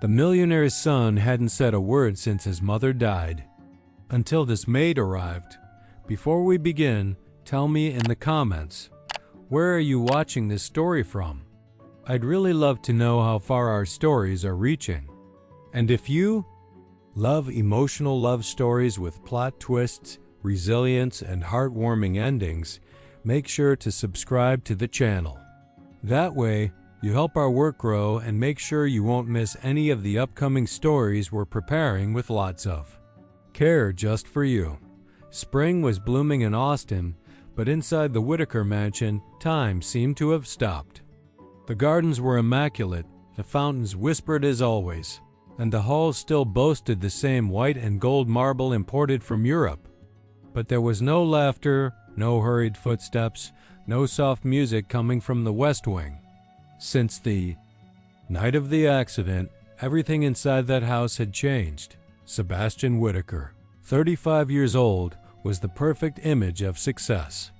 The millionaire's son hadn't said a word since his mother died, until this maid arrived. Before we begin, tell me in the comments, where are you watching this story from? I'd really love to know how far our stories are reaching. And if you love emotional love stories with plot twists, resilience, and heartwarming endings, make sure to subscribe to the channel. That way, you help our work grow and make sure you won't miss any of the upcoming stories we're preparing with lots of care just for you. Spring was blooming in Austin, but inside the Whitaker mansion, time seemed to have stopped. The gardens were immaculate, the fountains whispered as always, and the halls still boasted the same white and gold marble imported from Europe. But there was no laughter, no hurried footsteps, no soft music coming from the West Wing. Since the night of the accident, everything inside that house had changed. Sebastian Whitaker, 35 years old, was the perfect image of success.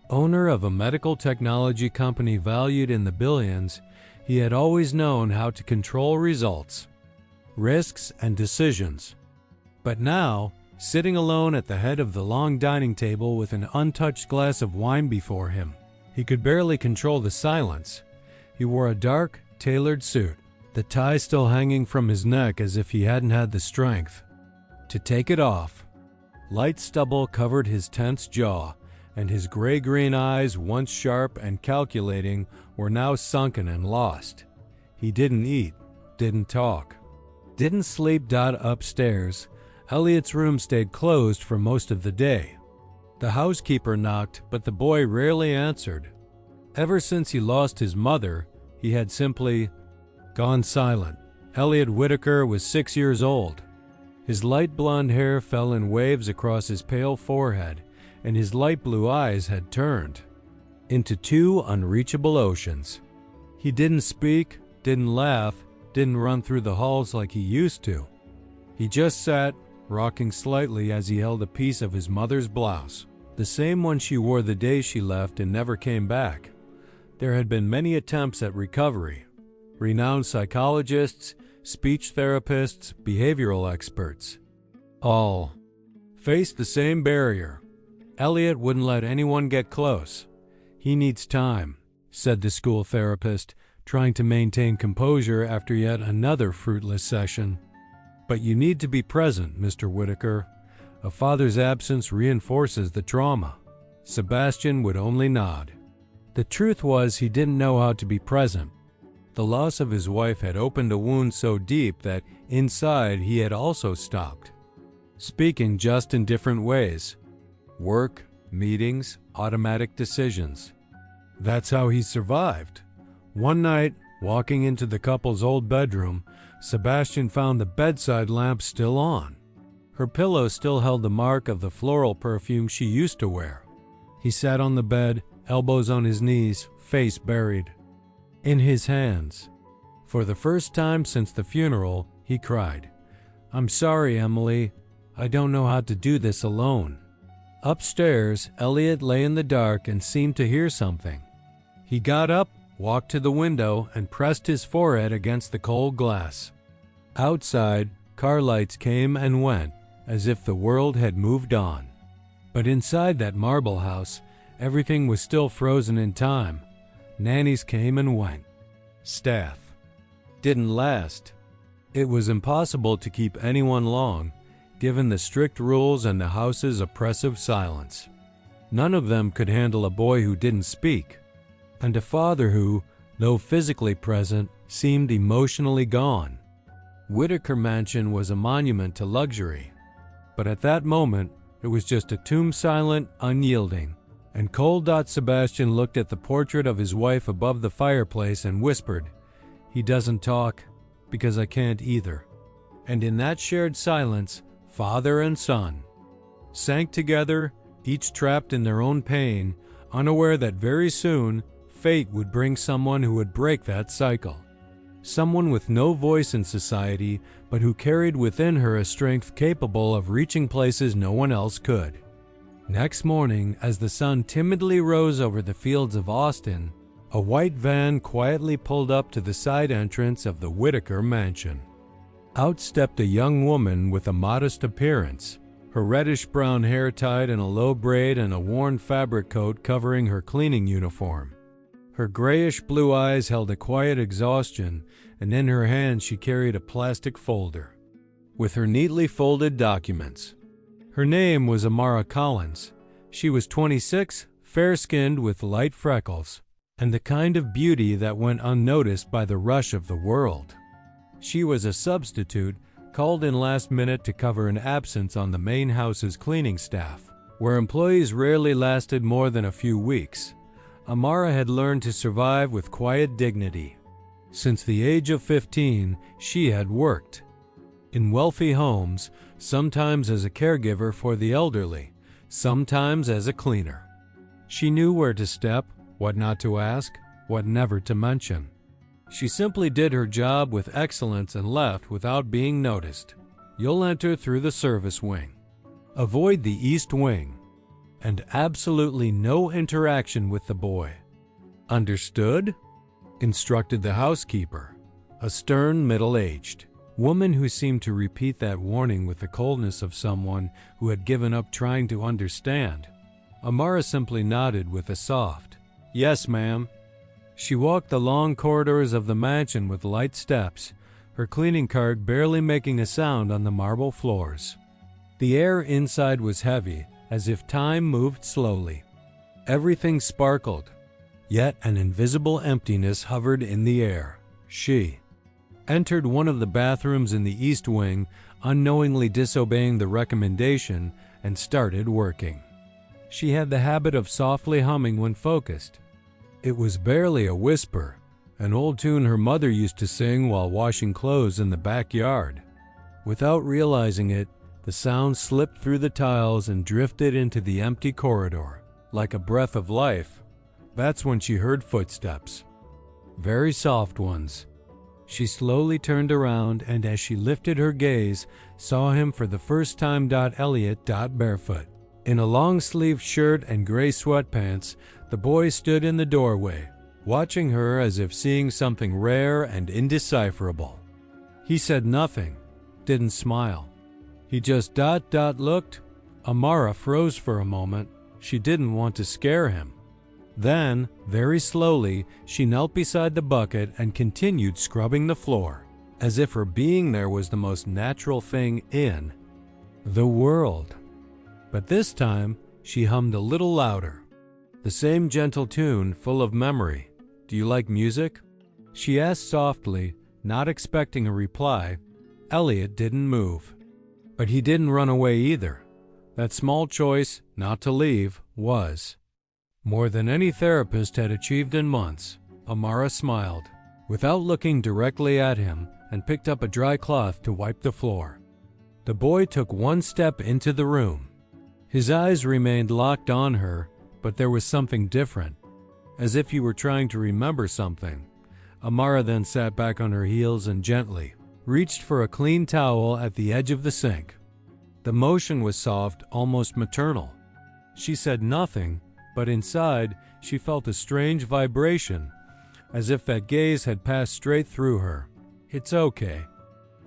Owner of a medical technology company valued in the billions, he had always known how to control results, risks, and decisions. But now, sitting alone at the head of the long dining table with an untouched glass of wine before him, he could barely control the silence. He wore a dark, tailored suit, the tie still hanging from his neck as if he hadn't had the strength to take it off. Light stubble covered his tense jaw, and his gray-green eyes, once sharp and calculating, were now sunken and lost. He didn't eat, didn't talk, didn't sleep. Upstairs, Elliot's room stayed closed for most of the day. The housekeeper knocked, but the boy rarely answered. Ever since he lost his mother, he had simply gone silent. Elliot Whitaker was 6 years old. His light blonde hair fell in waves across his pale forehead, and his light blue eyes had turned into two unreachable oceans. He didn't speak, didn't laugh, didn't run through the halls like he used to. He just sat, rocking slightly as he held a piece of his mother's blouse, the same one she wore the day she left and never came back. There had been many attempts at recovery. Renowned psychologists, speech therapists, behavioral experts, all faced the same barrier. Elliot wouldn't let anyone get close. He needs time, said the school therapist, trying to maintain composure after yet another fruitless session. But you need to be present, Mr. Whitaker. A father's absence reinforces the trauma. Sebastian would only nod. The truth was he didn't know how to be present. The loss of his wife had opened a wound so deep that inside he had also stopped speaking, just in different ways. Work, meetings, automatic decisions. That's how he survived. One night, walking into the couple's old bedroom, Sebastian found the bedside lamp still on. Her pillow still held the mark of the floral perfume she used to wear. He sat on the bed, elbows on his knees, face buried in his hands. For the first time since the funeral, he cried, "I'm sorry, Emily. I don't know how to do this alone." Upstairs, Elliot lay in the dark and seemed to hear something. He got up, walked to the window, and pressed his forehead against the cold glass. Outside, car lights came and went, as if the world had moved on. But inside that marble house, everything was still frozen in time. Nannies came and went. Staff didn't last. It was impossible to keep anyone long, given the strict rules and the house's oppressive silence. None of them could handle a boy who didn't speak, and a father who, though physically present, seemed emotionally gone. Whitaker Mansion was a monument to luxury, but at that moment, it was just a tomb, silent, unyielding, and cold. Sebastian looked at the portrait of his wife above the fireplace and whispered, "He doesn't talk, because I can't either." And in that shared silence, father and son sank together, each trapped in their own pain, unaware that very soon, fate would bring someone who would break that cycle. Someone with no voice in society, but who carried within her a strength capable of reaching places no one else could. Next morning, as the sun timidly rose over the fields of Austin, a white van quietly pulled up to the side entrance of the Whitaker Mansion. Out stepped a young woman with a modest appearance, her reddish-brown hair tied in a low braid and a worn fabric coat covering her cleaning uniform. Her grayish-blue eyes held a quiet exhaustion, and in her hand she carried a plastic folder with her neatly folded documents. Her name was Amara Collins. She was 26, fair-skinned with light freckles, and the kind of beauty that went unnoticed by the rush of the world. She was a substitute, called in last minute to cover an absence on the main house's cleaning staff, where employees rarely lasted more than a few weeks. Amara had learned to survive with quiet dignity. Since the age of 15, she had worked in wealthy homes, sometimes as a caregiver for the elderly, sometimes as a cleaner. She knew where to step, what not to ask, what never to mention. She simply did her job with excellence and left without being noticed. You'll enter through the service wing. Avoid the east wing. And absolutely no interaction with the boy. Understood? Instructed the housekeeper, a stern middle-aged woman who seemed to repeat that warning with the coldness of someone who had given up trying to understand. Amara simply nodded with a soft, "Yes, ma'am." She walked the long corridors of the mansion with light steps, her cleaning cart barely making a sound on the marble floors. The air inside was heavy, as if time moved slowly. Everything sparkled, yet an invisible emptiness hovered in the air. She entered one of the bathrooms in the east wing, unknowingly disobeying the recommendation, and started working. She had the habit of softly humming when focused. It was barely a whisper, an old tune her mother used to sing while washing clothes in the backyard. Without realizing it, the sound slipped through the tiles and drifted into the empty corridor, like a breath of life. That's when she heard footsteps. Very soft ones. She slowly turned around and as she lifted her gaze, saw him for the first time. Elliot, barefoot. In a long-sleeved shirt and gray sweatpants, the boy stood in the doorway, watching her as if seeing something rare and indecipherable. He said nothing, didn't smile. He just looked. Amara froze for a moment. She didn't want to scare him. Then, very slowly, she knelt beside the bucket and continued scrubbing the floor, as if her being there was the most natural thing in the world. But this time, she hummed a little louder. The same gentle tune, full of memory. "Do you like music?" she asked softly, not expecting a reply. Elliot didn't move. But he didn't run away either. That small choice, not to leave, was more than any therapist had achieved in months. Amara smiled, without looking directly at him, and picked up a dry cloth to wipe the floor. The boy took one step into the room. His eyes remained locked on her, but there was something different, as if he were trying to remember something. Amara then sat back on her heels and gently reached for a clean towel at the edge of the sink. The motion was soft, almost maternal. She said nothing, but inside she felt a strange vibration, as if that gaze had passed straight through her. "It's okay.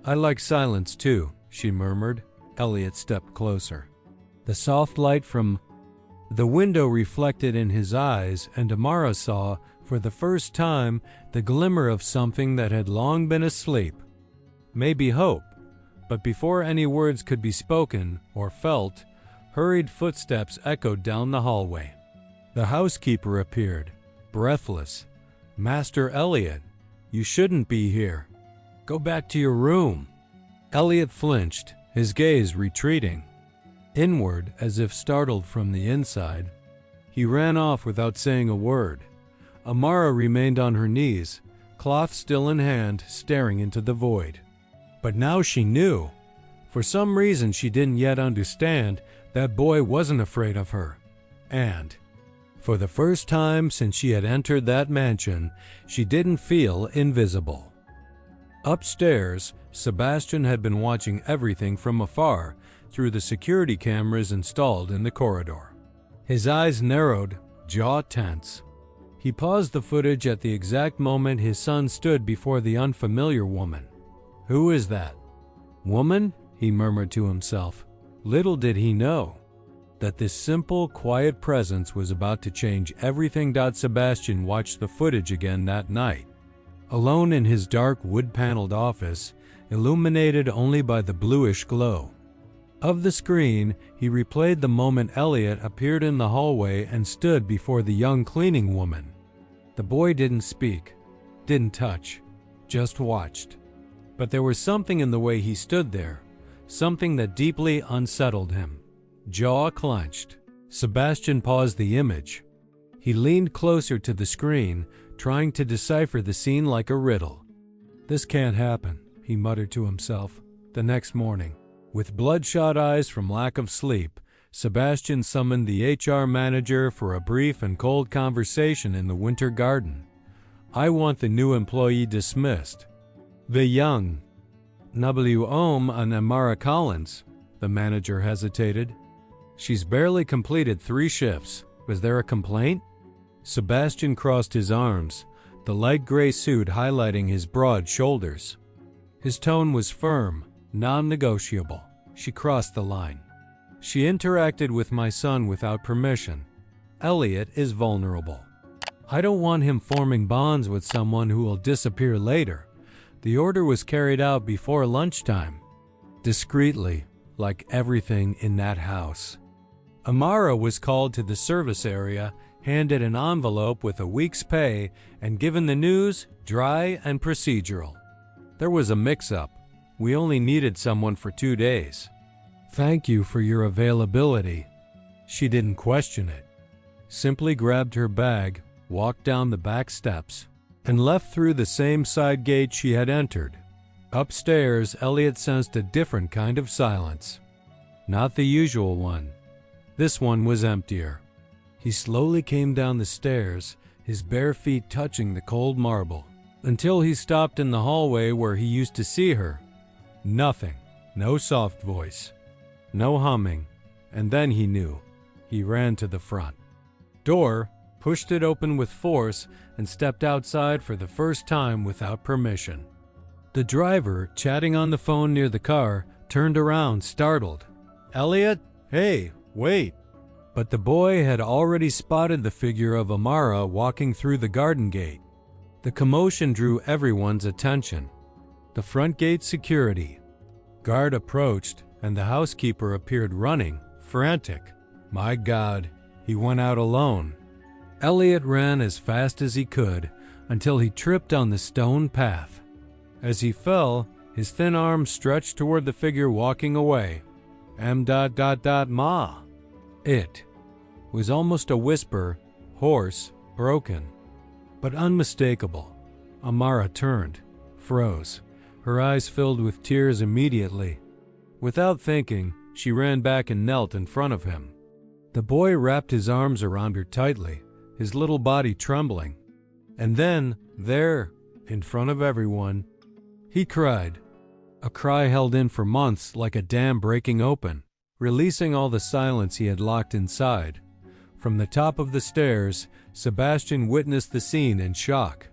I like silence too," she murmured. Elliot stepped closer. The soft light from the window reflected in his eyes, and Amara saw, for the first time, the glimmer of something that had long been asleep. Maybe hope. But before any words could be spoken or felt, hurried footsteps echoed down the hallway. The housekeeper appeared, breathless. "Master Elliot, you shouldn't be here. Go back to your room." Elliot flinched, his gaze retreating inward as if startled from the inside. He ran off without saying a word. Amara remained on her knees, cloth still in hand, staring into the void. But now she knew. For some reason she didn't yet understand, that boy wasn't afraid of her. And, for the first time since she had entered that mansion, she didn't feel invisible. Upstairs, Sebastian had been watching everything from afar through the security cameras installed in the corridor. His eyes narrowed, jaw tense. He paused the footage at the exact moment his son stood before the unfamiliar woman. "Who is that?" Woman, he murmured to himself. Little did he know that this simple, quiet presence was about to change everything. Sebastian watched the footage again that night, alone in his dark wood-paneled office, illuminated only by the bluish glow of the screen. He replayed the moment Elliot appeared in the hallway and stood before the young cleaning woman. The boy didn't speak, didn't touch, just watched. But there was something in the way he stood there, something that deeply unsettled him. Jaw clenched, Sebastian paused the image. He leaned closer to the screen, trying to decipher the scene like a riddle. This can't happen, he muttered to himself. The next morning, with bloodshot eyes from lack of sleep, Sebastian summoned the HR manager for a brief and cold conversation in the winter garden. I want the new employee dismissed. The young W.O.M. and Amara Collins, the manager hesitated. She's barely completed 3 shifts. Was there a complaint? Sebastian crossed his arms, the light gray suit highlighting his broad shoulders. His tone was firm, non-negotiable. She crossed the line. She interacted with my son without permission. Elliot is vulnerable. I don't want him forming bonds with someone who will disappear later. The order was carried out before lunchtime, discreetly, like everything in that house. Amara was called to the service area, handed an envelope with a week's pay, and given the news, dry and procedural. There was a mix-up. We only needed someone for 2 days. Thank you for your availability. She didn't question it. Simply grabbed her bag, walked down the back steps, and left through the same side gate she had entered. Upstairs, Elliot sensed a different kind of silence. Not the usual one. This one was emptier. He slowly came down the stairs, his bare feet touching the cold marble, until he stopped in the hallway where he used to see her. Nothing. No soft voice. No humming. And then he knew. He ran to the front door, pushed it open with force, and stepped outside for the first time without permission. The driver, chatting on the phone near the car, turned around, startled. Elliot? Hey, wait. But the boy had already spotted the figure of Amara walking through the garden gate. The commotion drew everyone's attention. The front gate security guard approached, and the housekeeper appeared running, frantic. My God, he went out alone. Elliot ran as fast as he could until he tripped on the stone path. As he fell, his thin arms stretched toward the figure walking away. Ma. It was almost a whisper, hoarse, broken, but unmistakable. Amara turned, froze, her eyes filled with tears immediately. Without thinking, she ran back and knelt in front of him. The boy wrapped his arms around her tightly, his little body trembling. And then, there, in front of everyone, he cried. A cry held in for months like a dam breaking open, releasing all the silence he had locked inside. From the top of the stairs, Sebastian witnessed the scene in shock.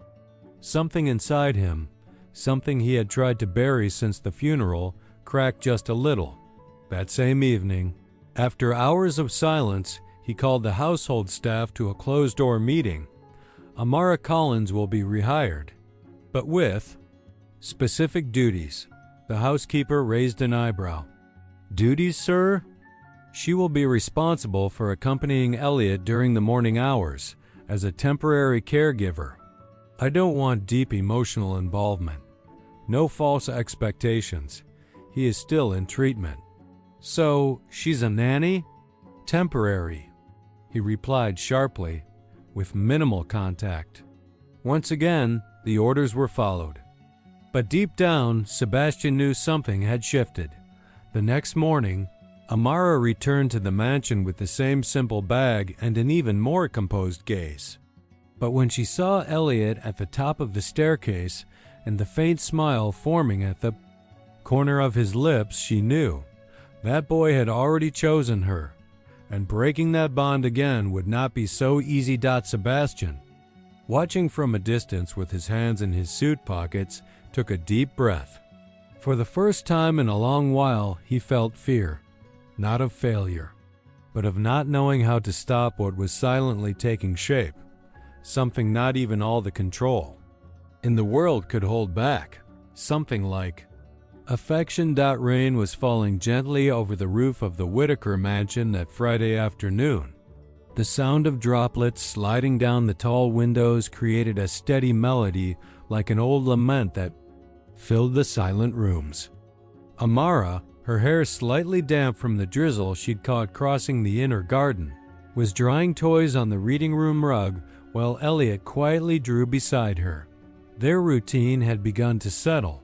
Something inside him, something he had tried to bury since the funeral, cracked just a little. That same evening, after hours of silence, he called the household staff to a closed-door meeting. Amara Collins will be rehired, but with specific duties. The housekeeper raised an eyebrow. Duties, sir? She will be responsible for accompanying Elliot during the morning hours as a temporary caregiver. I don't want deep emotional involvement. No false expectations. He is still in treatment. So, she's a nanny? Temporary, he replied sharply, with minimal contact. Once again, the orders were followed. But deep down, Sebastian knew something had shifted. The next morning, Amara returned to the mansion with the same simple bag and an even more composed gaze. But when she saw Elliot at the top of the staircase and the faint smile forming at the corner of his lips, she knew that boy had already chosen her, and breaking that bond again would not be so easy. Sebastian, watching from a distance with his hands in his suit pockets, took a deep breath. For the first time in a long while, he felt fear, not of failure, but of not knowing how to stop what was silently taking shape, something not even all the control in the world could hold back, something like affection. Rain was falling gently over the roof of the Whitaker mansion that Friday afternoon. The sound of droplets sliding down the tall windows created a steady melody like an old lament that filled the silent rooms. Amara, her hair slightly damp from the drizzle she'd caught crossing the inner garden, was drying toys on the reading room rug while Elliot quietly drew beside her. Their routine had begun to settle.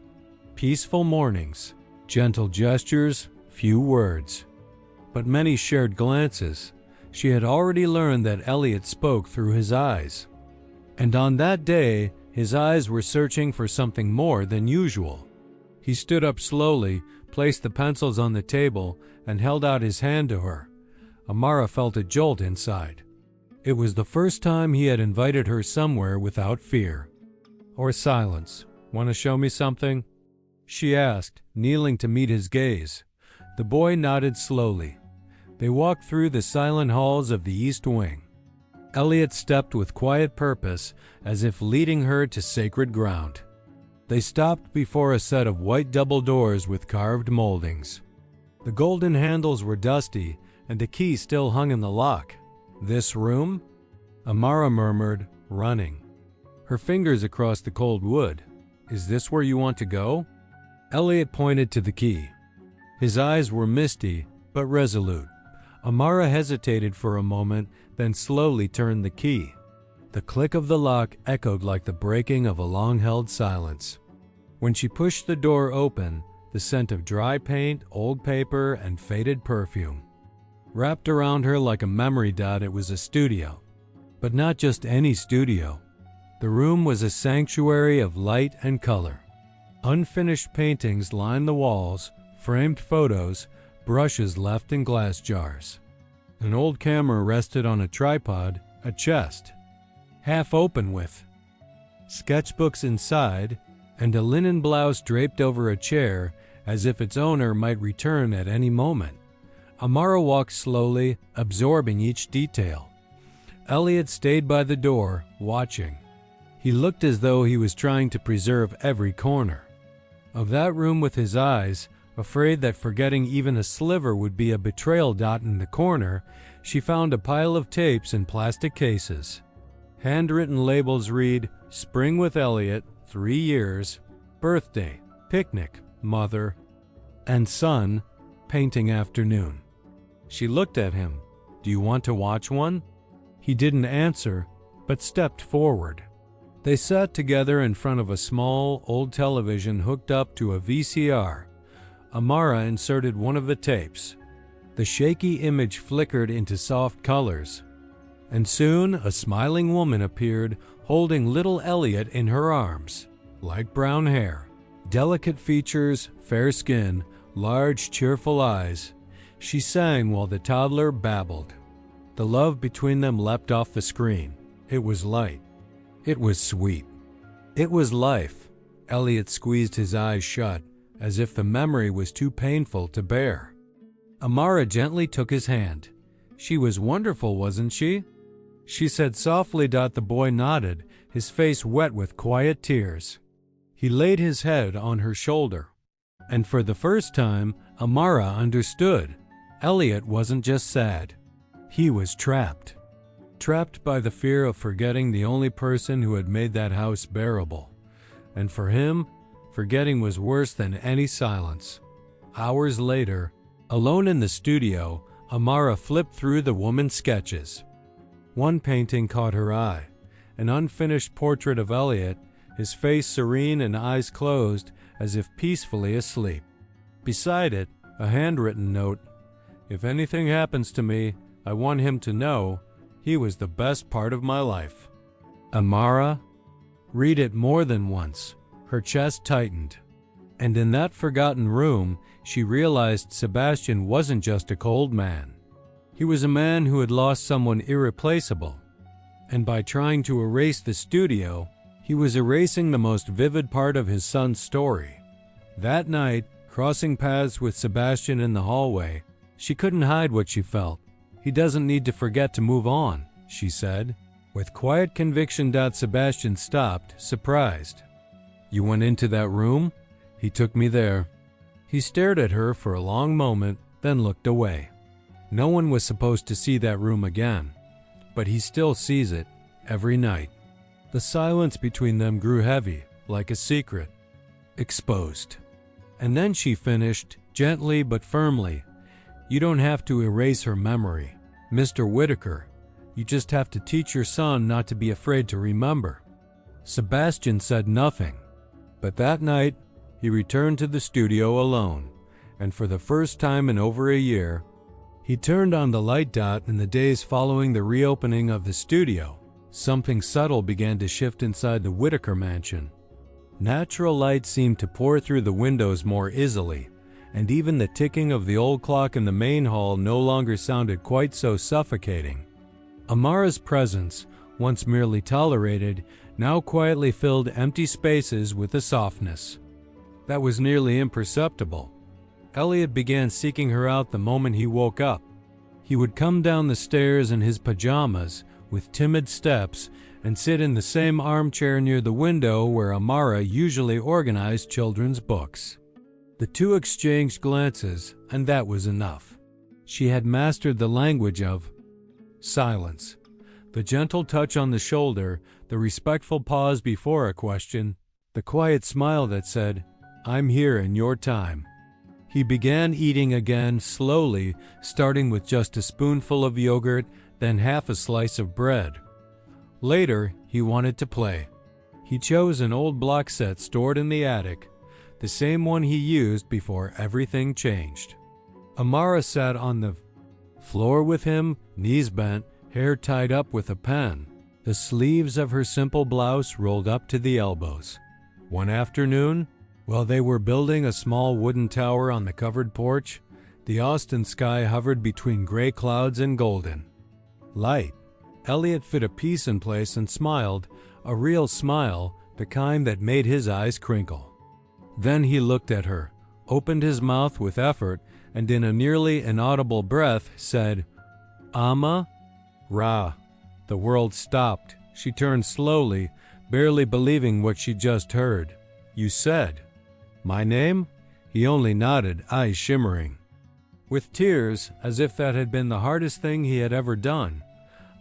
Peaceful mornings, gentle gestures, few words, but many shared glances. She had already learned that Elliot spoke through his eyes. And on that day, his eyes were searching for something more than usual. He stood up slowly, placed the pencils on the table, and held out his hand to her. Amara felt a jolt inside. It was the first time he had invited her somewhere without fear. Or silence. "Want to show me something?" she asked, kneeling to meet his gaze. The boy nodded slowly. They walked through the silent halls of the East Wing. Elliot stepped with quiet purpose, as if leading her to sacred ground. They stopped before a set of white double doors with carved moldings. The golden handles were dusty, and a key still hung in the lock. "This room?" Amara murmured, running her fingers across the cold wood. "Is this where you want to go?" Elliot pointed to the key. His eyes were misty, but resolute. Amara hesitated for a moment, then slowly turned the key. The click of the lock echoed like the breaking of a long-held silence. When she pushed the door open, the scent of dry paint, old paper, and faded perfume wrapped around her like a memory dot. It was a studio, but not just any studio. The room was a sanctuary of light and color. Unfinished paintings lined the walls, framed photos, brushes left in glass jars. An old camera rested on a tripod, a chest, half open with sketchbooks inside, and a linen blouse draped over a chair as if its owner might return at any moment. Amara walked slowly, absorbing each detail. Elliot stayed by the door, watching. He looked as though he was trying to preserve every corner of that room with his eyes, afraid that forgetting even a sliver would be a betrayal. In the corner, she found a pile of tapes in plastic cases. Handwritten labels read, "Spring with Elliot, 3 years, birthday, picnic, mother, and son, painting afternoon." She looked at him. "Do you want to watch one?" He didn't answer, but stepped forward. They sat together in front of a small, old television hooked up to a VCR. Amara inserted one of the tapes. The shaky image flickered into soft colors, and soon a smiling woman appeared, holding little Elliot in her arms. Light brown hair, delicate features, fair skin, large, cheerful eyes. She sang while the toddler babbled. The love between them leapt off the screen. It was light. It was sweet. It was life. Elliot squeezed his eyes shut, as if the memory was too painful to bear. Amara gently took his hand. "She was wonderful, wasn't she?" she said softly. The boy nodded, his face wet with quiet tears. He laid his head on her shoulder. And for the first time, Amara understood. Elliot wasn't just sad. He was trapped. Trapped by the fear of forgetting the only person who had made that house bearable. And for him, forgetting was worse than any silence. Hours later, alone in the studio, Amara flipped through the woman's sketches. One painting caught her eye, an unfinished portrait of Elliot, his face serene and eyes closed, as if peacefully asleep. Beside it, a handwritten note. "If anything happens to me, I want him to know he was the best part of my life." Amara read it more than once. Her chest tightened. And in that forgotten room, she realized Sebastian wasn't just a cold man. He was a man who had lost someone irreplaceable. And by trying to erase the studio, he was erasing the most vivid part of his son's story. That night, crossing paths with Sebastian in the hallway, she couldn't hide what she felt. "He doesn't need to forget to move on," she said. With quiet conviction, Sebastian stopped, surprised. "You went into that room?" "He took me there." He stared at her for a long moment, then looked away. No one was supposed to see that room again, but he still sees it every night. The silence between them grew heavy, like a secret. Exposed. And then she finished, gently but firmly, "You don't have to erase her memory, Mr. Whitaker. You just have to teach your son not to be afraid to remember." Sebastian said nothing, but that night he returned to the studio alone, and for the first time in over a year, he turned on the light dot. In the days following the reopening of the studio, something subtle began to shift inside the Whitaker mansion. Natural light seemed to pour through the windows more easily, and even the ticking of the old clock in the main hall no longer sounded quite so suffocating. Amara's presence, once merely tolerated, now quietly filled empty spaces with a softness that was nearly imperceptible. Elliot began seeking her out the moment he woke up. He would come down the stairs in his pajamas with timid steps and sit in the same armchair near the window where Amara usually organized children's books. The two exchanged glances, and that was enough. She had mastered the language of silence. The gentle touch on the shoulder, the respectful pause before a question, the quiet smile that said, "I'm here in your time." He began eating again, slowly, starting with just a spoonful of yogurt, then half a slice of bread. Later, he wanted to play. He chose an old block set stored in the attic, the same one he used before everything changed. Amara sat on the floor with him, knees bent, hair tied up with a pen, the sleeves of her simple blouse rolled up to the elbows. One afternoon, while they were building a small wooden tower on the covered porch, the Austin sky hovered between gray clouds and golden light. Elliot fit a piece in place and smiled, a real smile, the kind that made his eyes crinkle. Then he looked at her, opened his mouth with effort, and in a nearly inaudible breath said, "Ama? Ra." The world stopped. She turned slowly, barely believing what she just heard. "You said my name?" He only nodded, eyes shimmering. With tears, as if that had been the hardest thing he had ever done,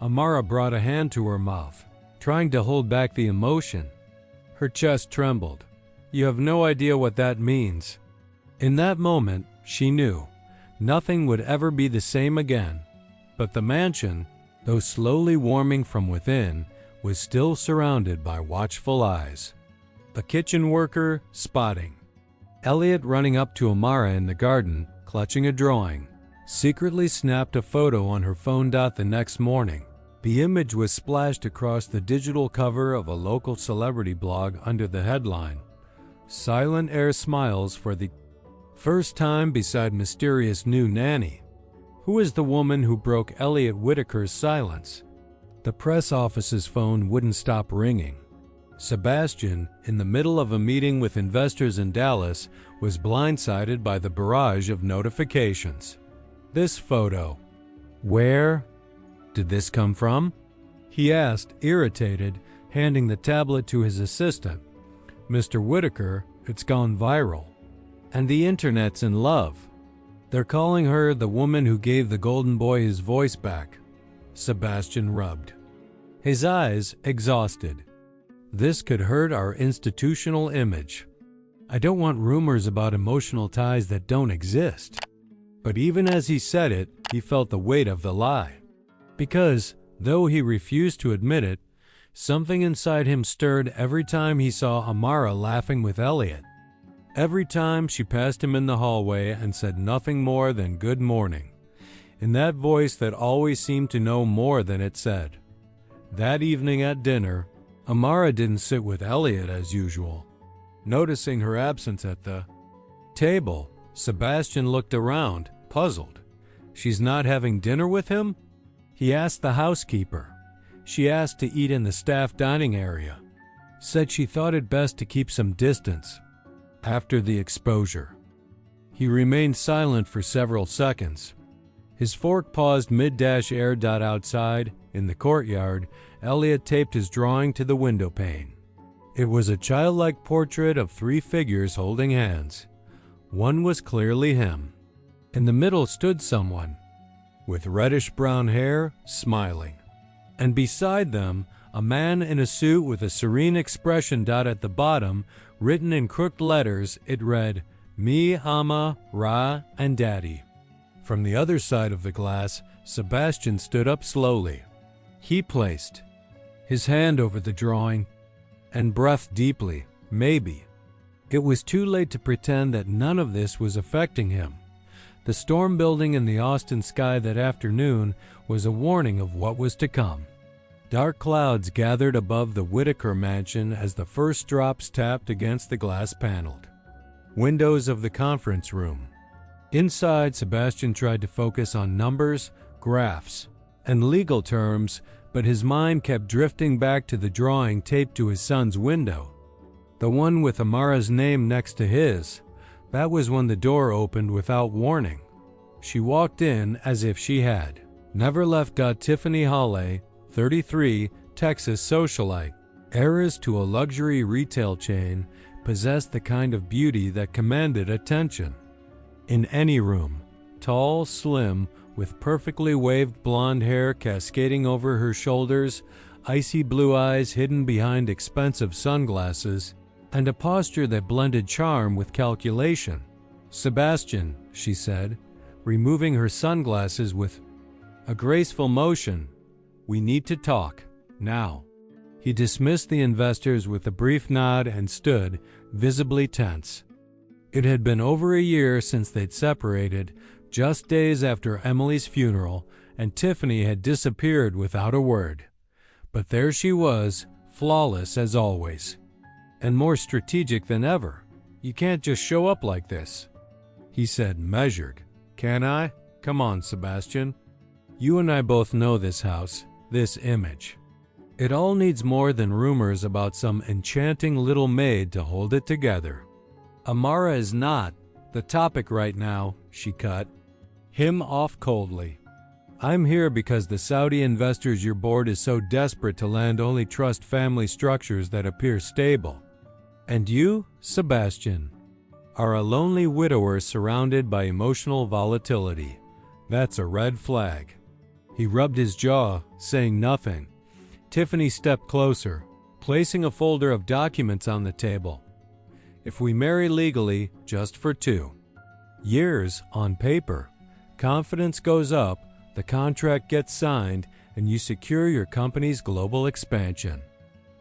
Amara brought a hand to her mouth, trying to hold back the emotion. Her chest trembled. "You have no idea what that means." In that moment, she knew nothing would ever be the same again. But the mansion, though slowly warming from within, was still surrounded by watchful eyes. A kitchen worker spotting. Elliot, running up to Amara in the garden, clutching a drawing, secretly snapped a photo on her phone. The next morning, the image was splashed across the digital cover of a local celebrity blog under the headline, "Silent Air Smiles for the First Time Beside Mysterious New Nanny." Who is the woman who broke Elliot Whitaker's silence? The press office's phone wouldn't stop ringing. Sebastian, in the middle of a meeting with investors in Dallas, was blindsided by the barrage of notifications. This photo. Where did this come from? He asked, irritated, handing the tablet to his assistant. "Mr. Whitaker, it's gone viral. And the internet's in love. They're calling her the woman who gave the golden boy his voice back." Sebastian rubbed his eyes, exhausted. "This could hurt our institutional image. I don't want rumors about emotional ties that don't exist." But even as he said it, he felt the weight of the lie. Because, though he refused to admit it, something inside him stirred every time he saw Amara laughing with Elliot. Every time she passed him in the hallway and said nothing more than "good morning," in that voice that always seemed to know more than it said. That evening at dinner, Amara didn't sit with Elliot as usual. Noticing her absence at the table, Sebastian looked around, puzzled. "She's not having dinner with him?" He asked the housekeeper. She asked to eat in the staff dining area. Said she thought it best to keep some distance. after the exposure. He remained silent for several seconds. His fork paused mid-air. Outside, in the courtyard, Elliot taped his drawing to the window pane. It was a childlike portrait of 3 figures holding hands. One was clearly him. In the middle stood someone, with reddish-brown hair, smiling. And beside them, a man in a suit with a serene expression. At the bottom, written in crooked letters, it read, "Me, Ama, Ra, and Daddy." From the other side of the glass, Sebastian stood up slowly. He placed his hand over the drawing and breathed deeply. Maybe. It was too late to pretend that none of this was affecting him. The storm building in the Austin sky that afternoon was a warning of what was to come. Dark clouds gathered above the Whitaker mansion as the first drops tapped against the glass paneled windows of the conference room. Inside, Sebastian tried to focus on numbers, graphs, and legal terms, but his mind kept drifting back to the drawing taped to his son's window. The one with Amara's name next to his. That was when the door opened without warning. She walked in as if she had never left. Tiffany Hawley, 33, Texas socialite, heiress to a luxury retail chain, possessed the kind of beauty that commanded attention. In any room, tall, slim, with perfectly waved blonde hair cascading over her shoulders, icy blue eyes hidden behind expensive sunglasses, and a posture that blended charm with calculation. "Sebastian," she said, removing her sunglasses with a graceful motion, "we need to talk, now." He dismissed the investors with a brief nod and stood, visibly tense. It had been over a year since they'd separated, just days after Emily's funeral, and Tiffany had disappeared without a word. But there she was, flawless as always, and more strategic than ever. "You can't just show up like this," he said, measured. "Can I? Come on, Sebastian. You and I both know this house, this image. It all needs more than rumors about some enchanting little maid to hold it together. Amara is not the topic right now," she cut him off coldly. "I'm here because the Saudi investors your board is so desperate to land only trust family structures that appear stable. And you, Sebastian, are a lonely widower surrounded by emotional volatility. That's a red flag." He rubbed his jaw, saying nothing. Tiffany stepped closer, placing a folder of documents on the table. "If we marry legally, just for 2 years on paper, confidence goes up, the contract gets signed, and you secure your company's global expansion."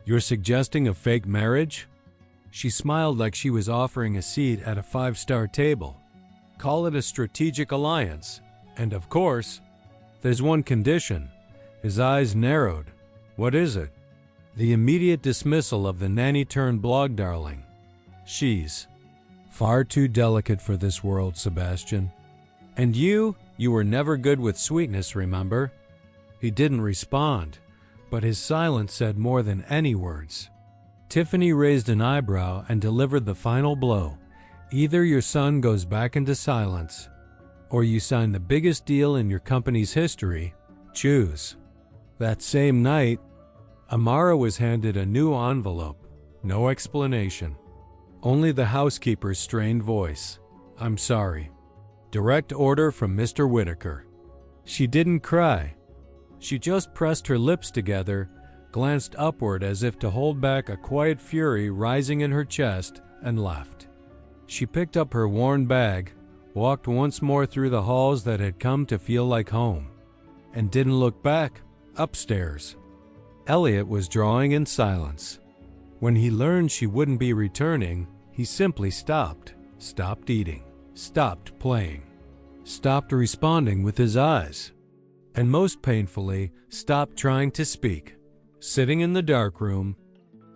"You're suggesting a fake marriage?" She smiled like she was offering a seat at a 5-star table. "Call it a strategic alliance. And of course, there's one condition." His eyes narrowed. "What is it?" "The immediate dismissal of the nanny-turned-blog darling. She's far too delicate for this world, Sebastian. And you were never good with sweetness, remember?" He didn't respond, but his silence said more than any words. Tiffany raised an eyebrow and delivered the final blow. "Either your son goes back into silence, or you sign the biggest deal in your company's history. Choose." That same night, Amara was handed a new envelope. No explanation. Only the housekeeper's strained voice. "I'm sorry. Direct order from Mr. Whitaker." She didn't cry. She just pressed her lips together, glanced upward as if to hold back a quiet fury rising in her chest, and left. She picked up her worn bag, walked once more through the halls that had come to feel like home, and didn't look back. Upstairs, Elliot was drawing in silence. When he learned she wouldn't be returning, he simply stopped eating, stopped playing, stopped responding with his eyes, and most painfully, stopped trying to speak. Sitting in the darkroom,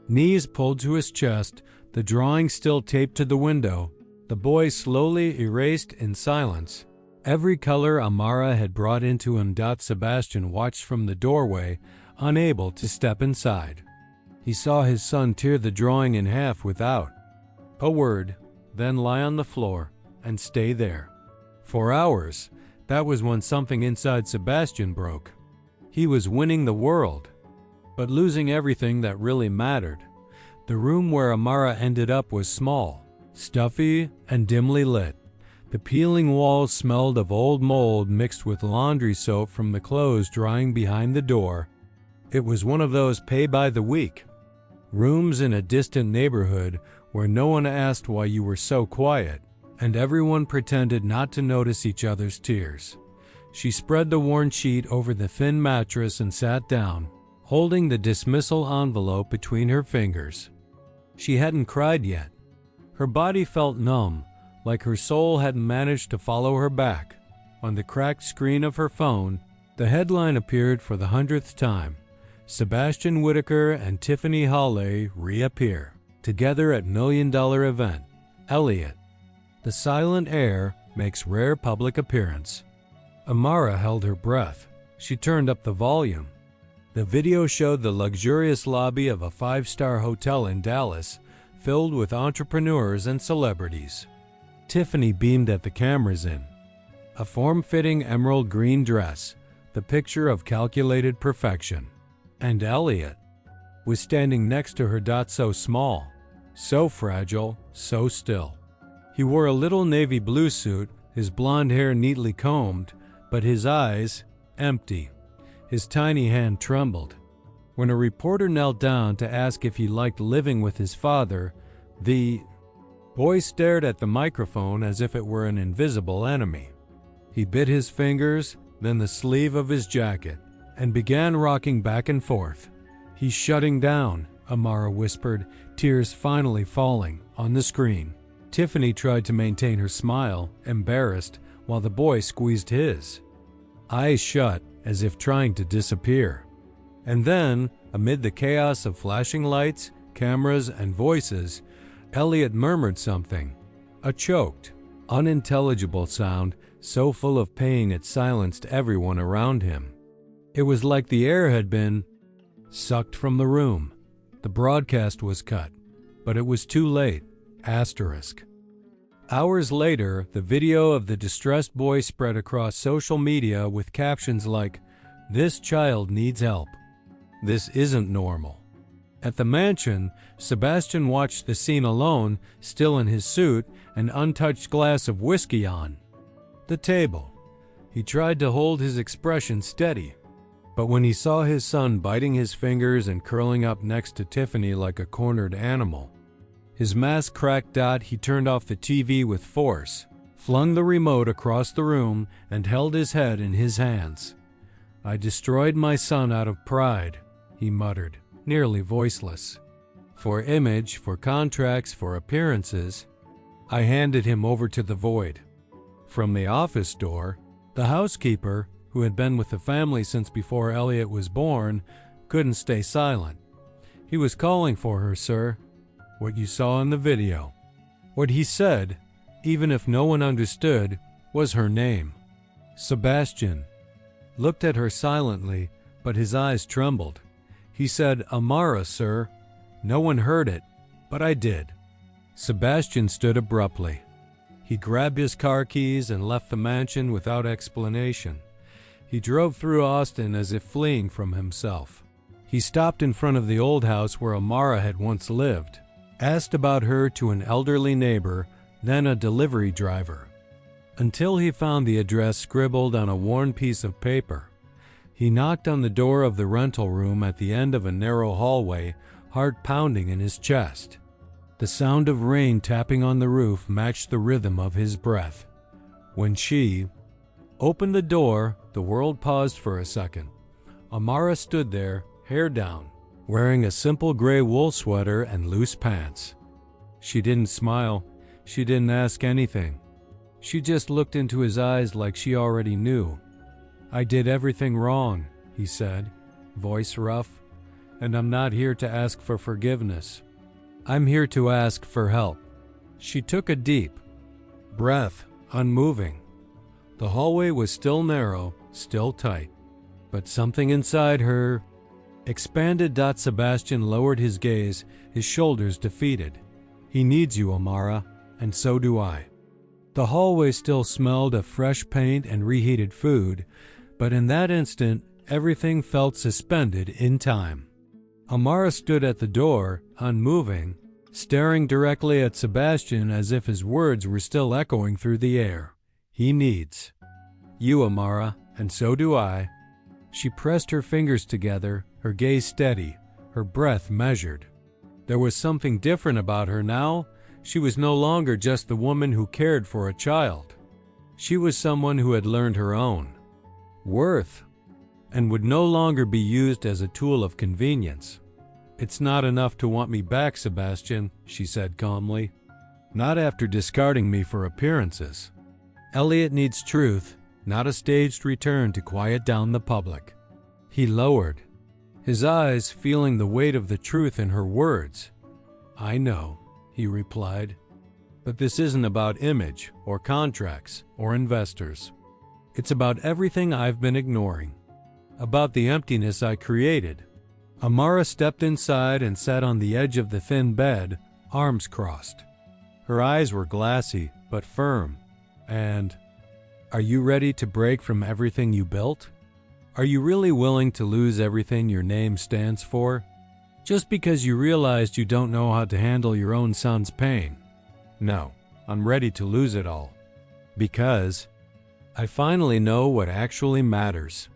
knees pulled to his chest, the drawing still taped to the window, the boy slowly erased in silence every color Amara had brought into him. Sebastian watched from the doorway, unable to step inside. He saw his son tear the drawing in half without a word, then lie on the floor and stay there. For hours, that was when something inside Sebastian broke. He was winning the world, but losing everything that really mattered. The room where Amara ended up was small, stuffy, and dimly lit. The peeling walls smelled of old mold mixed with laundry soap from the clothes drying behind the door. It was one of those pay-by-the-week rooms in a distant neighborhood where no one asked why you were so quiet, and everyone pretended not to notice each other's tears. She spread the worn sheet over the thin mattress and sat down, holding the dismissal envelope between her fingers. She hadn't cried yet. Her body felt numb, like her soul hadn't managed to follow her back. On the cracked screen of her phone, the headline appeared for the 100th time. Sebastian Whitaker and Tiffany Hawley reappear, together at $1 million event. Elliot. The silent heir makes rare public appearance. Amara held her breath. She turned up the volume. The video showed the luxurious lobby of a 5-star hotel in Dallas, filled with entrepreneurs and celebrities. Tiffany beamed at the cameras in a form-fitting emerald green dress, the picture of calculated perfection. And Elliot was standing next to her, so small, so fragile, so still. He wore a little navy blue suit, his blonde hair neatly combed, but his eyes empty. His tiny hand trembled. When a reporter knelt down to ask if he liked living with his father, the boy stared at the microphone as if it were an invisible enemy. He bit his fingers, then the sleeve of his jacket, and began rocking back and forth. "He's shutting down," Amara whispered, tears finally falling on the screen. Tiffany tried to maintain her smile, embarrassed, while the boy squeezed his. Eyes shut, as if trying to disappear. And then, amid the chaos of flashing lights, cameras, and voices, Elliot murmured something. A choked, unintelligible sound so full of pain it silenced everyone around him. It was like the air had been sucked from the room. The broadcast was cut, but it was too late. Asterisk. Hours later, the video of the distressed boy spread across social media with captions like, "This child needs help. This isn't normal." At the mansion, Sebastian watched the scene alone, still in his suit, an untouched glass of whiskey on the table. He tried to hold his expression steady, but when he saw his son biting his fingers and curling up next to Tiffany like a cornered animal, his mask cracked. He turned off the TV with force, flung the remote across the room, and held his head in his hands. "I destroyed my son out of pride," he muttered, nearly voiceless. "For image, for contracts, for appearances, I handed him over to the void." From the office door, the housekeeper, who had been with the family since before Elliot was born, couldn't stay silent. "He was calling for her, sir. What you saw in the video." What he said, even if no one understood, was her name. Sebastian looked at her silently, but his eyes trembled. He said, "Amara, sir." No one heard it, but I did. Sebastian stood abruptly. He grabbed his car keys and left the mansion without explanation. He drove through Austin as if fleeing from himself. He stopped in front of the old house where Amara had once lived, asked about her to an elderly neighbor, then a delivery driver, until he found the address scribbled on a worn piece of paper. He knocked on the door of the rental room at the end of a narrow hallway, heart pounding in his chest. The sound of rain tapping on the roof matched the rhythm of his breath. When she opened the door, the world paused for a second. Amara stood there, hair down, wearing a simple gray wool sweater and loose pants. She didn't smile. She didn't ask anything. She just looked into his eyes like she already knew. "I did everything wrong," he said, voice rough, "and I'm not here to ask for forgiveness. I'm here to ask for help." She took a deep breath, unmoving. The hallway was still narrow, still tight, but something inside her expanded. Sebastian lowered his gaze, his shoulders defeated. "He needs you, Amara. and so do I. The hallway still smelled of fresh paint and reheated food, but in that instant, everything felt suspended in time. Amara stood at the door, unmoving, staring directly at Sebastian as if his words were still echoing through the air. He needs you, Amara, and so do I. She pressed her fingers together, her gaze steady, her breath measured. There was something different about her now. She was no longer just the woman who cared for a child. She was someone who had learned her own worth and would no longer be used as a tool of convenience. "It's not enough to want me back, Sebastian," she said calmly. "Not after discarding me for appearances. Elliot needs truth, not a staged return to quiet down the public." He lowered his eyes, feeling the weight of the truth in her words. "I know," he replied, "but this isn't about image or contracts or investors. It's about everything I've been ignoring, about the emptiness I created." Amara stepped inside and sat on the edge of the thin bed, arms crossed. Her eyes were glassy but firm. "And are you ready to break from everything you built? Are you really willing to lose everything your name stands for? Just because you realized you don't know how to handle your own son's pain?" "No, I'm ready to lose it all. Because I finally know what actually matters."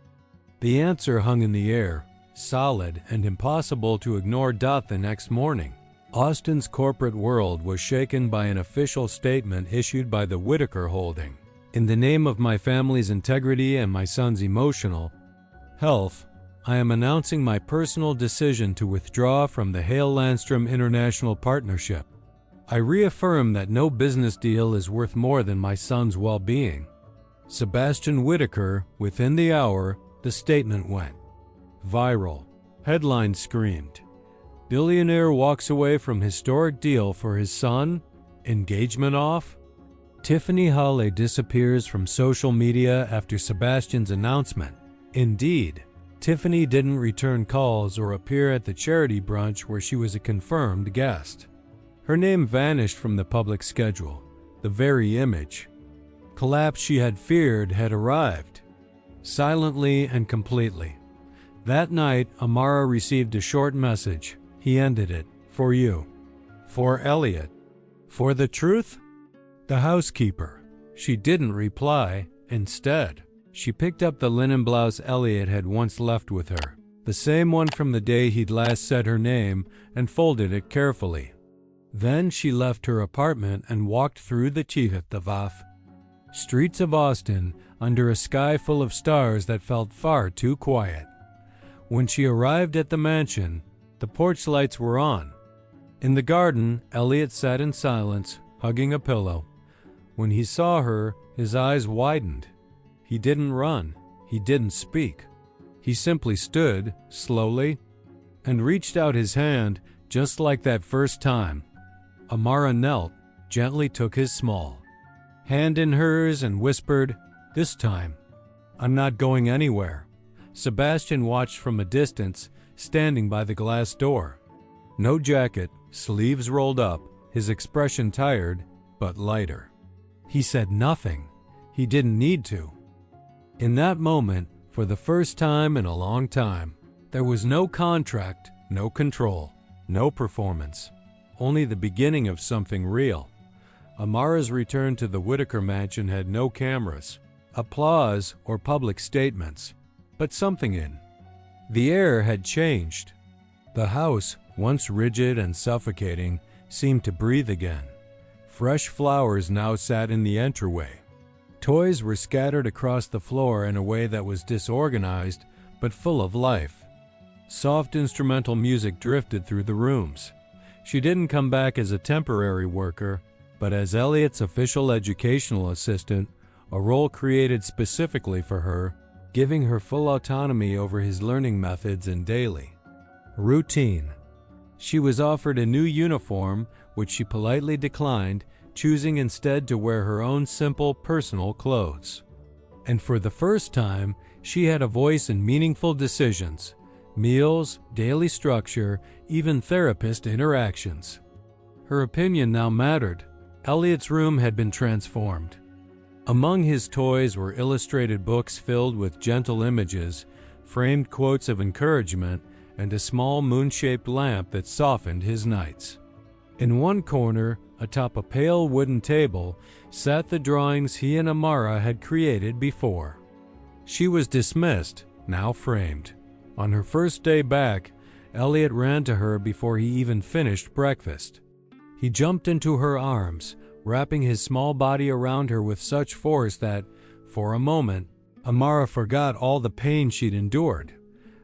The answer hung in the air, solid and impossible to ignore. The next morning, Austin's corporate world was shaken by an official statement issued by the Whitaker Holding. "In the name of my family's integrity and my son's emotional health, I am announcing my personal decision to withdraw from the Hale Landstrom International Partnership. I reaffirm that no business deal is worth more than my son's well-being." Sebastian Whitaker. Within the hour, the statement went viral. Headlines screamed, "Billionaire walks away from historic deal for his son? Engagement off?" Tiffany Halle disappears from social media after Sebastian's announcement. Indeed, Tiffany didn't return calls or appear at the charity brunch where she was a confirmed guest. Her name vanished from the public schedule. The very image collapse she had feared had arrived, silently and completely. That night, Amara received a short message. He ended it. "For you." For Elliot. For the truth? The housekeeper. She didn't reply. Instead, she picked up the linen blouse Elliot had once left with her, the same one from the day he'd last said her name, and folded it carefully. Then she left her apartment and walked through the Chihatavaf streets of Austin under a sky full of stars that felt far too quiet. When she arrived at the mansion, the porch lights were on. In the garden, Elliot sat in silence, hugging a pillow. When he saw her, his eyes widened. He didn't run. He didn't speak. He simply stood, slowly, and reached out his hand, just like that first time. Amara knelt, gently took his small hand in hers and whispered, "This time, I'm not going anywhere." Sebastian watched from a distance, standing by the glass door. No jacket, sleeves rolled up, his expression tired, but lighter. He said nothing. He didn't need to. In that moment, for the first time in a long time, there was no contract, no control, no performance, only the beginning of something real. Amara's return to the Whitaker mansion had no cameras, applause, or public statements, but something in the air had changed. The house, once rigid and suffocating, seemed to breathe again. Fresh flowers now sat in the entryway. Toys were scattered across the floor in a way that was disorganized but full of life. Soft instrumental music drifted through the rooms. She didn't come back as a temporary worker, but as Elliot's official educational assistant, a role created specifically for her, giving her full autonomy over his learning methods and daily routine. She was offered a new uniform, which she politely declined, choosing instead to wear her own simple, personal clothes. And for the first time, she had a voice in meaningful decisions, meals, daily structure, even therapist interactions. Her opinion now mattered, Elliot's room had been transformed. Among his toys were illustrated books filled with gentle images, framed quotes of encouragement, and a small moon-shaped lamp that softened his nights. In one corner, atop a pale wooden table, sat the drawings he and Amara had created before. She was dismissed, now framed. On her first day back, Elliot ran to her before he even finished breakfast. He jumped into her arms, wrapping his small body around her with such force that, for a moment, Amara forgot all the pain she'd endured.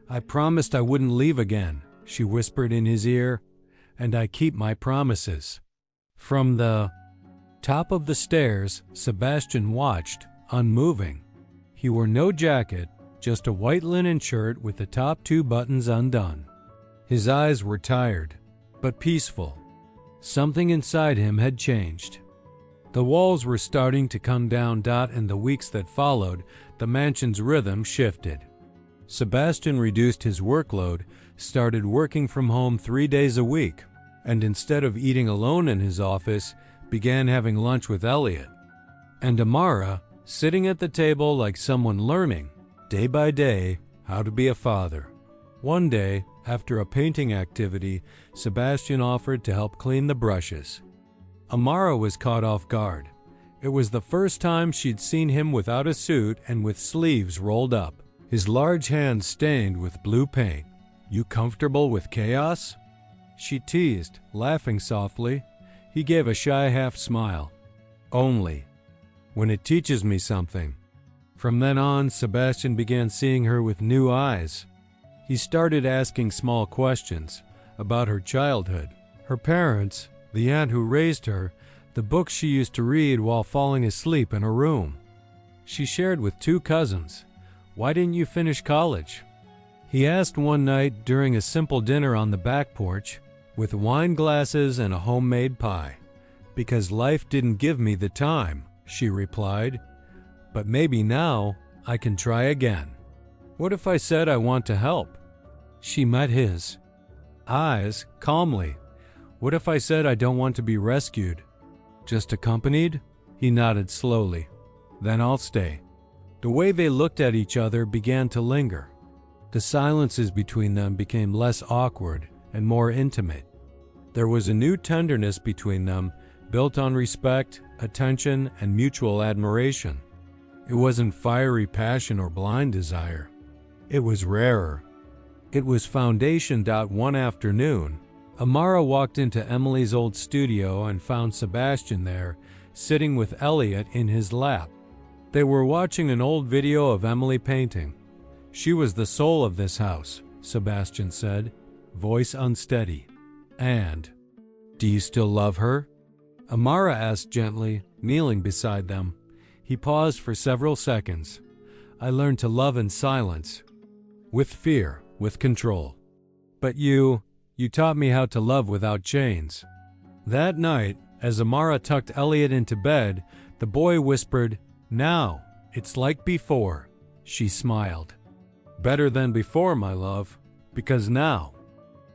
"I promised I wouldn't leave again," she whispered in his ear, "and I keep my promises." From the top of the stairs, Sebastian watched, unmoving. He wore no jacket, just a white linen shirt with the top 2 buttons undone. His eyes were tired, but peaceful. Something inside him had changed. The walls were starting to come down. In the weeks that followed, the mansion's rhythm shifted. Sebastian reduced his workload, started working from home 3 days a week, and instead of eating alone in his office, began having lunch with Elliot. And Amara, sitting at the table like someone learning, day by day, how to be a father. One day, after a painting activity, Sebastian offered to help clean the brushes. Amara was caught off guard. It was the first time she'd seen him without a suit and with sleeves rolled up, his large hands stained with blue paint. "You comfortable with chaos?" she teased, laughing softly. He gave a shy half smile. "Only when it teaches me something." From then on, Sebastian began seeing her with new eyes. He started asking small questions about her childhood, her parents, the aunt who raised her, the books she used to read while falling asleep in her room. She shared with 2 cousins, "Why didn't you finish college?" He asked one night during a simple dinner on the back porch, with wine glasses and a homemade pie. "Because life didn't give me the time," she replied. "But maybe now I can try again." "What if I said I want to help?" She met his eyes calmly. "What if I said I don't want to be rescued? Just accompanied?" He nodded slowly. "Then I'll stay." The way they looked at each other began to linger. The silences between them became less awkward and more intimate. There was a new tenderness between them, built on respect, attention, and mutual admiration. It wasn't fiery passion or blind desire. It was rarer. It was foundation. One afternoon, Amara walked into Emily's old studio and found Sebastian there, sitting with Elliot in his lap. They were watching an old video of Emily painting. "She was the soul of this house," Sebastian said, voice unsteady. "And, do you still love her?" Amara asked gently, kneeling beside them. He paused for several seconds. "I learned to love in silence. With fear, with control. But you taught me how to love without chains." That night, as Amara tucked Elliot into bed, the boy whispered, "Now, it's like before." She smiled. "Better than before, my love, because now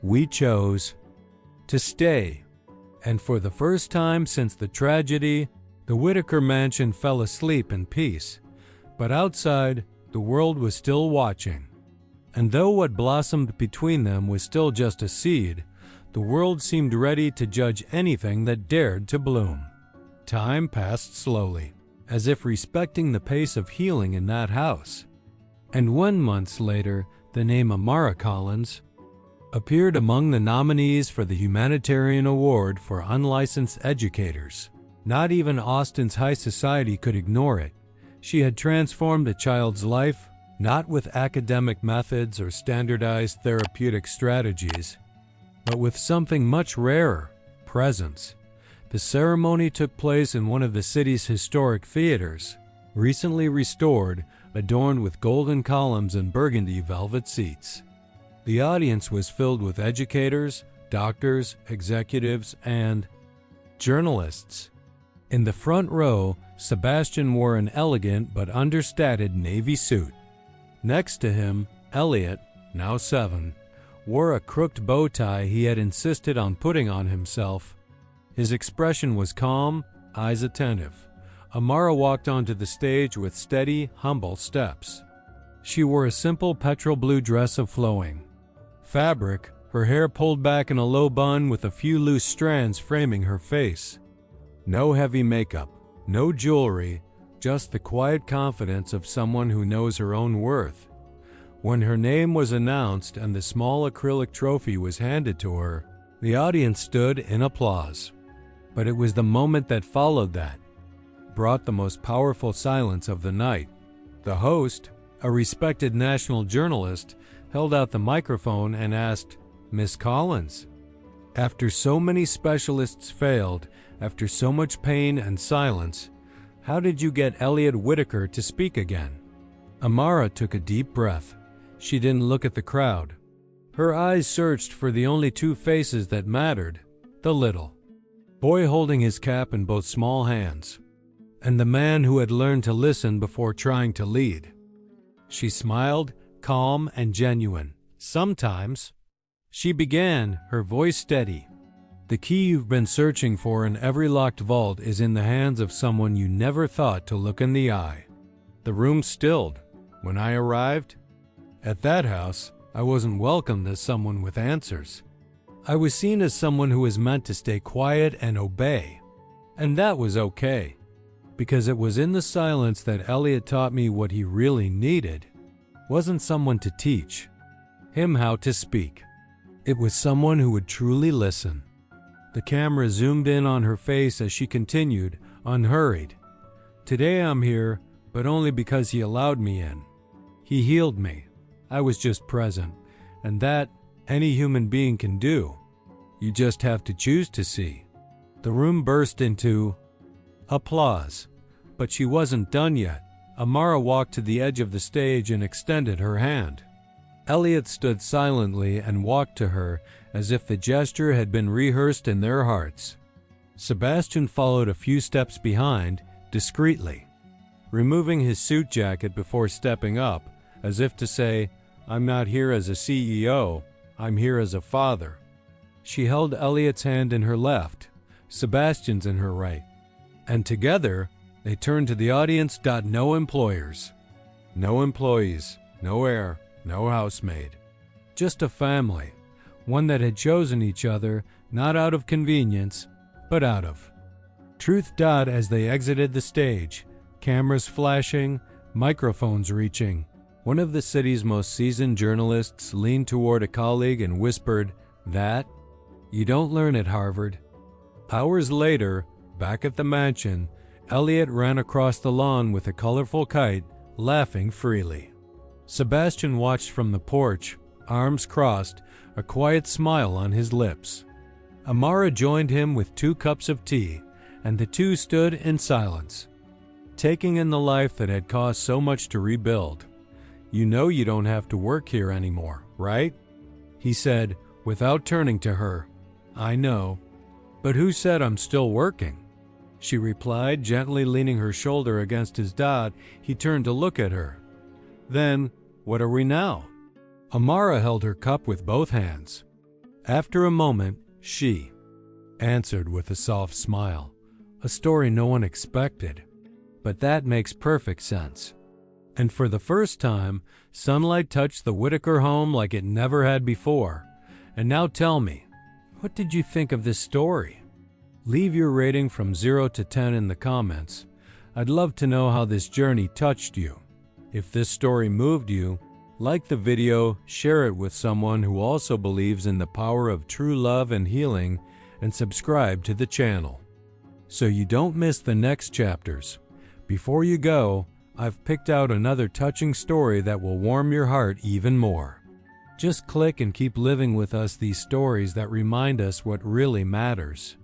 we chose to stay." And for the first time since the tragedy, the Whitaker mansion fell asleep in peace. But outside, the world was still watching. And though what blossomed between them was still just a seed, the world seemed ready to judge anything that dared to bloom. Time passed slowly, as if respecting the pace of healing in that house. And when months later, the name Amara Collins appeared among the nominees for the Humanitarian Award for Unlicensed Educators, not even Austin's high society could ignore it. She had transformed a child's life, not with academic methods or standardized therapeutic strategies, but with something much rarer, presence. The ceremony took place in one of the city's historic theaters, recently restored, adorned with golden columns and burgundy velvet seats. The audience was filled with educators, doctors, executives, and journalists. In the front row, Sebastian wore an elegant but understated navy suit. Next to him, Elliot, now 7, wore a crooked bow tie he had insisted on putting on himself. His expression was calm, eyes attentive. Amara walked onto the stage with steady, humble steps. She wore a simple petrol blue dress of flowing fabric, her hair pulled back in a low bun with a few loose strands framing her face. No heavy makeup, no jewelry, just the quiet confidence of someone who knows her own worth. When her name was announced and the small acrylic trophy was handed to her, the audience stood in applause. But it was the moment that followed that brought the most powerful silence of the night. The host, a respected national journalist, held out the microphone and asked, "Miss Collins, after so many specialists failed, after so much pain and silence, how did you get Elliot Whitaker to speak again?" Amara took a deep breath. She didn't look at the crowd. Her eyes searched for the only two faces that mattered, the little boy holding his cap in both small hands, and the man who had learned to listen before trying to lead. She smiled, calm and genuine. "Sometimes," she began, her voice steady, "the key you've been searching for in every locked vault is in the hands of someone you never thought to look in the eye." The room stilled. When I arrived at that house, I wasn't welcomed as someone with answers. I was seen as someone who was meant to stay quiet and obey. And that was okay, because it was in the silence that Elliot taught me what he really needed. Wasn't someone to teach him how to speak. It was someone who would truly listen. The camera zoomed in on her face as she continued, unhurried. "Today I'm here, but only because he allowed me in. He healed me. I was just present, and that any human being can do. You just have to choose to see." The room burst into applause, but she wasn't done yet. Amara walked to the edge of the stage and extended her hand. Elliot stood silently and walked to her as if the gesture had been rehearsed in their hearts. Sebastian followed a few steps behind, discreetly, removing his suit jacket before stepping up, as if to say, "I'm not here as a CEO, I'm here as a father." She held Elliot's hand in her left, Sebastian's in her right, and together they turned to the audience. No employers, no employees, no heir, no housemaid. Just a family, one that had chosen each other not out of convenience, but out of truth. As they exited the stage, cameras flashing, microphones reaching, one of the city's most seasoned journalists leaned toward a colleague and whispered, "That you don't learn at Harvard." Hours later, back at the mansion, Elliot ran across the lawn with a colorful kite, laughing freely. Sebastian watched from the porch, arms crossed, a quiet smile on his lips. Amara joined him with 2 cups of tea, and the two stood in silence, taking in the life that had cost so much to rebuild. "You know you don't have to work here anymore, right?" he said, without turning to her. "I know. But who said I'm still working?" she replied, gently leaning her shoulder against his dot. He turned to look at her. "Then, what are we now?" Amara held her cup with both hands. After a moment, she answered with a soft smile. "A story no one expected. But that makes perfect sense." And for the first time, sunlight touched the Whitaker home like it never had before. "And now tell me, what did you think of this story?" Leave your rating from 0 to 10 in the comments. I'd love to know how this journey touched you. If this story moved you, like the video, share it with someone who also believes in the power of true love and healing, and subscribe to the channel so you don't miss the next chapters. Before you go, I've picked out another touching story that will warm your heart even more. Just click and keep living with us these stories that remind us what really matters.